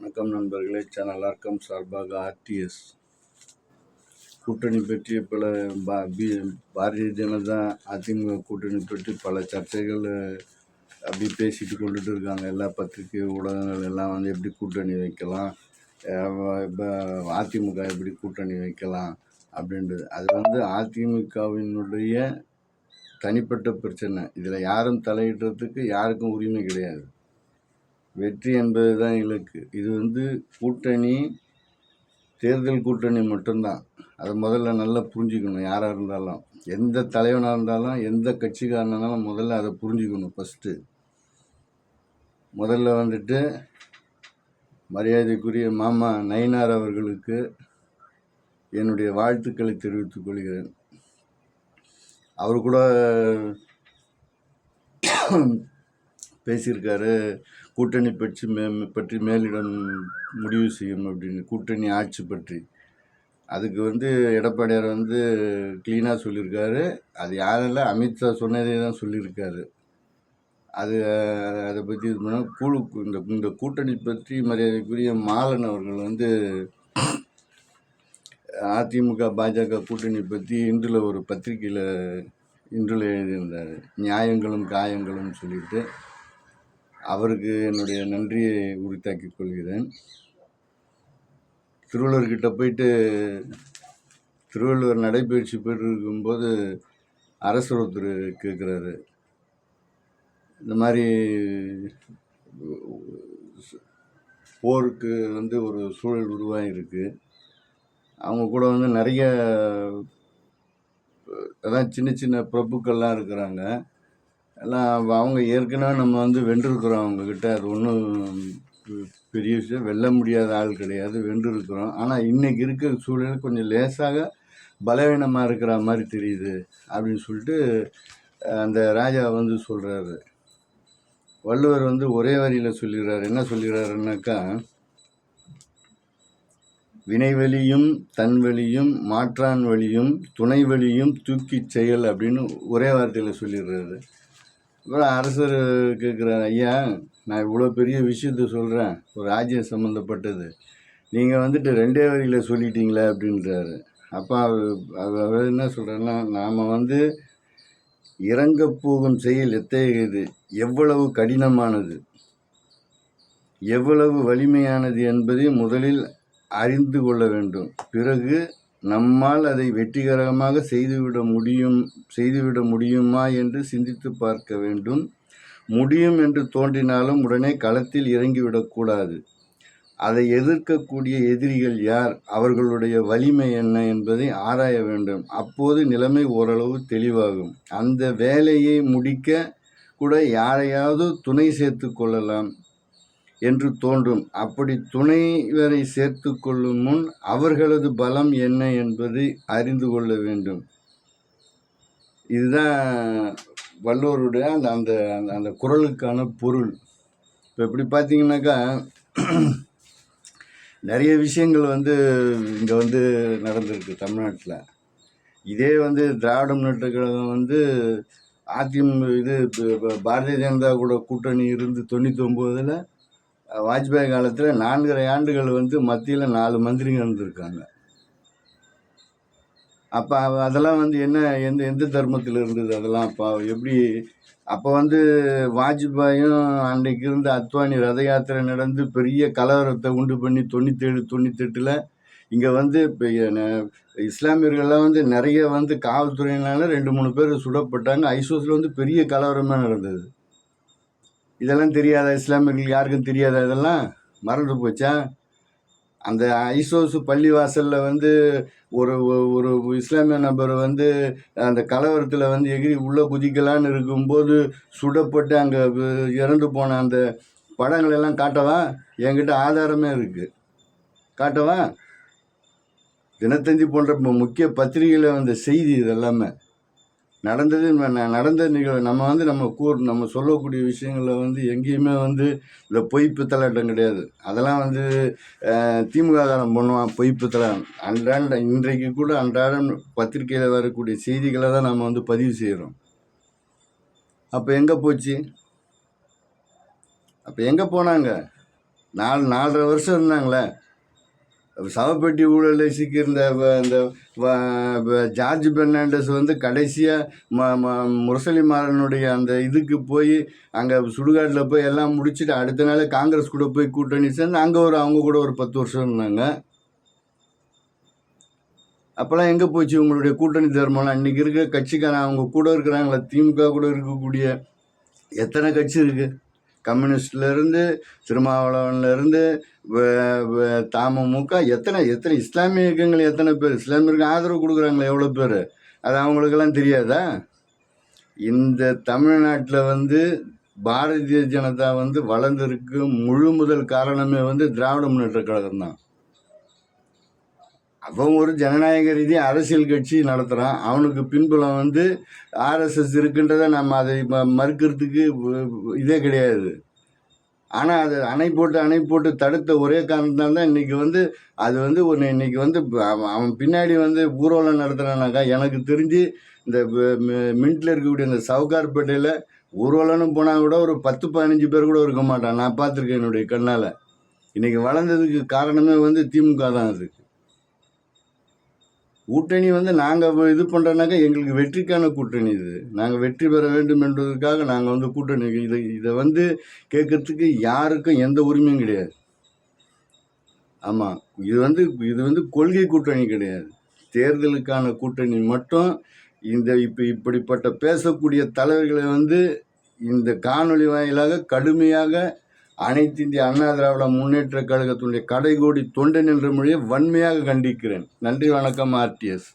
வணக்கம் நண்பர்களே. Channel Arkham சார்பாக ஆர்டிஎஸ் கூட்டணி பற்றி பல பாரதிய ஜனதா அதிமுக கூட்டணி பற்றி பல சர்ச்சைகள் அப்படி பேசிட்டு கொண்டுட்டு இருக்காங்க. எல்லா பத்திரிகை ஊடகங்கள் எல்லாம் வந்து எப்படி கூட்டணி வைக்கலாம், இப்போ அதிமுக எப்படி கூட்டணி வைக்கலாம் அப்படின்றது. அது வந்து அதிமுகவினுடைய தனிப்பட்ட பிரச்சனை. இதில் யாரும் தலையிடுறதுக்கு யாருக்கும் உரிமை கிடையாது. வெற்றி என்பது தான் இலக்கு. இது வந்து கூட்டணி, தேர்தல் கூட்டணி மட்டும்தான். அதை முதல்ல நல்லா புரிஞ்சுக்கணும். யாராக இருந்தாலும், எந்த தலைவனாக இருந்தாலும், எந்த கட்சிக்காரனாக இருந்தாலும் முதல்ல அதை புரிஞ்சுக்கணும். முதல்ல வந்துட்டு மரியாதைக்குரிய மாமா நயினார் அவர்களுக்கு என்னுடைய வாழ்த்துக்களை தெரிவித்துக் கொள்கிறேன். அவர் கூட பேசியிருக்காரு, கூட்டணி பற்றி மேலிடம் முடிவு செய்யும் அப்படின்னு, கூட்டணி ஆட்சி பற்றி. அதுக்கு வந்து எடப்பாடியார் வந்து க்ளீனாக சொல்லியிருக்காரு. அது யாரெல்லாம் அமித்ஷா சொன்னதே தான் சொல்லியிருக்காரு. அதை பற்றி இது பண்ணால் இந்த கூட்டணி பற்றி மரியாதைக்குரிய மாலன் அவர்கள் வந்து அதிமுக பாஜக கூட்டணி பற்றி இன்றில் ஒரு பத்திரிகையில் எழுதியிருந்தார். நியாயங்களும் காயங்களும் சொல்லிட்டு அவருக்கு என்னுடைய நன்றியை உரித்தாக்கிக் கொள்கிறேன். திருவள்ளுவர்கிட்ட போயிட்டு திருவள்ளுவர் நடைபயிற்சி போயிட்டு இருக்கும்போது அரசர் ஒருத்தர் கேட்குறாரு, இந்த மாதிரி போருக்கு வந்து ஒரு சூழல் உருவாகிருக்கு, அவங்க கூட வந்து நிறைய அதான் சின்ன சின்ன பிரபுக்கள்லாம் இருக்கிறாங்க, எல்லாம் அவங்க ஏற்கனவே நம்ம வந்து வென்றிருக்கிறோம் அவங்கக்கிட்ட, அது ஒன்றும் பெரிய விஷயம், வெல்ல முடியாத ஆள் கிடையாது, வென்றிருக்கிறோம். ஆனால் இன்றைக்கி இருக்கிற சூழல் கொஞ்சம் லேசாக பலவீனமாக இருக்கிற மாதிரி தெரியுது அப்படின்னு சொல்லிட்டு அந்த ராஜா வந்து சொல்கிறாரு. வள்ளுவர் வந்து ஒரே வரியில் சொல்லிடுறாரு. என்ன சொல்லிடுறாருன்னாக்கா, வினைவெளியும் தன்வெளியும் மாற்றான் வழியும் துணை வழியும் தூக்கி செயல் அப்படின்னு ஒரே வார்த்தையில் சொல்லிடுறாரு. அப்புறம் அரசர் கேட்குறாரு, ஐயா நான் இவ்வளோ பெரிய விஷயத்த சொல்கிறேன், ஒரு ராஜ்யம் சம்மந்தப்பட்டது, நீங்கள் வந்துட்டு ரெண்டே வரியில் சொல்லிட்டீங்களே அப்படின்றாரு. அப்போ அவர் என்ன சொல்கிறாருன்னா, நாம் வந்து இறங்க போகும் செயல் எத்தகையது, எவ்வளவு கடினமானது, எவ்வளவு வலிமையானது என்பதை முதலில் அறிந்து கொள்ள வேண்டும். பிறகு நம்மால் அதை வெற்றிகரமாக செய்துவிட முடியுமா என்று சிந்தித்து பார்க்க வேண்டும். முடியும் என்று தோன்றினாலும் உடனே களத்தில் இறங்கிவிடக்கூடாது. அதை எதிர்க்கக்கூடிய எதிரிகள் யார், அவர்களுடைய வலிமை என்ன என்பதை ஆராய வேண்டும். அப்போது நிலைமை ஓரளவு தெளிவாகும். அந்த வேலையை முடிக்க கூட யாரையாவது துணை சேர்த்து கொள்ளலாம் என்று தோன்றும். அப்படி துணைவரை சேர்த்து கொள்ளும் முன் அவர்களது பலம் என்ன என்பதை அறிந்து கொள்ள வேண்டும். இதுதான் வள்ளுவருடைய அந்த அந்த குறளுக்கான பொருள். இப்போ இப்படி பார்த்தீங்கன்னாக்கா நிறைய விஷயங்கள் வந்து இங்கே வந்து நடந்திருக்கு தமிழ்நாட்டில். இதே வந்து திராவிட முன்னேற்ற கழகம் வந்து பாரதிய ஜனதா கூட கூட்டணி இருந்து 99 வாஜ்பாய் காலத்தில் 4.5 ஆண்டுகள் வந்து மத்தியில் 4 மந்திரிங்க இருந்திருக்காங்க. அப்போ அதெல்லாம் வந்து எந்த தர்மத்தில் இருந்தது அதெல்லாம்? அப்போ எப்படி அப்போ வந்து வாஜ்பாயும் அன்றைக்கு இருந்த அத்வானி ரத யாத்திரை நடந்து பெரிய கலவரத்தை உண்டு பண்ணி 97, 98 இங்கே வந்து இப்போ இஸ்லாமியர்கள்லாம் வந்து நிறைய வந்து காவல்துறையினால 2-3 பேர் சுடப்பட்டாங்க. ஐசோஸில் வந்து பெரிய கலவரமாக நடந்தது. இதெல்லாம் தெரியாதா இஸ்லாமியர்கள்? யாருக்கும் தெரியாதா? இதெல்லாம் மறந்து போச்சா? அந்த ஐசோஸ் பள்ளிவாசலில் வந்து ஒரு ஒரு இஸ்லாமிய நபர் வந்து அந்த கலவரத்தில் வந்து எகிரி உள்ளே குதிக்கலான்னு இருக்கும்போது சுடப்பட்டு அங்கே இறந்து போன அந்த படங்கள் எல்லாம் காட்டவா? என்கிட்ட ஆதாரமே இருக்குது, காட்டவா? தினத்தந்தி போன்ற முக்கிய பத்திரிகையில் வந்த செய்தி இதெல்லாமே நடந்த நிகழ்வு. நம்ம வந்து நம்ம சொல்லக்கூடிய விஷயங்களில் வந்து எங்கேயுமே வந்து இந்த பொய் பித்தலாட்டம் கிடையாது. அதெல்லாம் வந்து திமுககாரன் பண்ணுவான், பொய் பித்தலாட்டம். இன்றைக்கு கூட அன்றாடம் பத்திரிகையில் வரக்கூடிய செய்திகளை தான் நம்ம வந்து பதிவு செய்கிறோம். அப்போ எங்கே போச்சு? அப்போ எங்கே போனாங்க? நாலரை வருஷம் இருந்தாங்களே. சவப்பெட்டி ஊழலில் சிக்கியிருந்த ஜார்ஜ் பெர்னாண்டஸ் வந்து கடைசியாக முரசொலி மாறனுடைய அந்த இதுக்கு போய் அங்கே சுடுகாட்டில் போய் எல்லாம் முடிச்சுட்டு அடுத்த நாள் காங்கிரஸ் கூட போய் கூட்டணி சேர்ந்து அங்கே அவங்க கூட ஒரு 10 வருஷம் இருந்தாங்க. அப்போல்லாம் எங்கே போச்சு உங்களுடைய கூட்டணி தர்மம்லாம்? இன்றைக்கி இருக்கிற கட்சிக்காரன் அவங்க கூட இருக்கிறாங்களா? திமுக கூட இருக்கக்கூடிய எத்தனை கட்சி இருக்குது? கம்யூனிஸ்ட்லேருந்து திருமாவளவன்லேருந்து தமுமுக எத்தனை இஸ்லாமிய இயக்கங்கள் எத்தனை பேர் இஸ்லாமியருக்கு ஆதரவு கொடுக்குறாங்களே எவ்வளோ பேர்? அது அவங்களுக்கெல்லாம் தெரியாதா? இந்த தமிழ்நாட்டில் வந்து பாரதிய ஜனதா வந்து வளர்ந்ததுக்கு முழு முதல் காரணமே வந்து திராவிட முன்னேற்ற கழகம் தான். அவன் ஒரு ஜனநாயக ரீதியாக அரசியல் கட்சி நடத்துகிறான். அவனுக்கு பின்புலம் வந்து ஆர்எஸ்எஸ் இருக்குன்றதை நம்ம அதை மறுக்கிறதுக்கு இதே கிடையாது. ஆனால் அது அணை போட்டு தடுத்த ஒரே காரணத்தால் தான் இன்றைக்கி வந்து அது வந்து இன்றைக்கி வந்து அவன் பின்னாடி வந்து ஊர்வலம் நடத்துகிறானாக்கா எனக்கு தெரிஞ்சு இந்த மின்ட்டில் இருக்கக்கூடிய இந்த சவுகார்பேட்டையில் ஊர்வலம்னு போனால் கூட ஒரு 10-15 பேர் கூட இருக்க மாட்டான். நான் பார்த்துருக்கேன் என்னுடைய கண்ணால். இன்றைக்கி வளர்ந்ததுக்கு காரணமே வந்து திமுக தான். அது கூட்டணி வந்து நாங்கள் இது பண்ணுறோன்னாக்கா எங்களுக்கு வெற்றிக்கான கூட்டணி. இது நாங்கள் வெற்றி பெற வேண்டும் என்பதற்காக நாங்கள் வந்து கூட்டணி இதை வந்து கேட்கறதுக்கு யாருக்கும் எந்த உரிமையும் கிடையாது. ஆமாம், இது வந்து கொள்கை கூட்டணி கிடையாது, தேர்தலுக்கான கூட்டணி மட்டும். இப்படிப்பட்ட பேசக்கூடிய தலைவர்களை வந்து இந்த காணொளி வாயிலாக கடுமையாக அனைத்து இந்திய அண்ணா திராவிட முன்னேற்ற கழகத்தினுடைய கடைகோடி தொண்டன் என்ற மொழியை வன்மையாக கண்டிக்கிறேன். நன்றி, வணக்கம். ஆர்டிஎஸ்.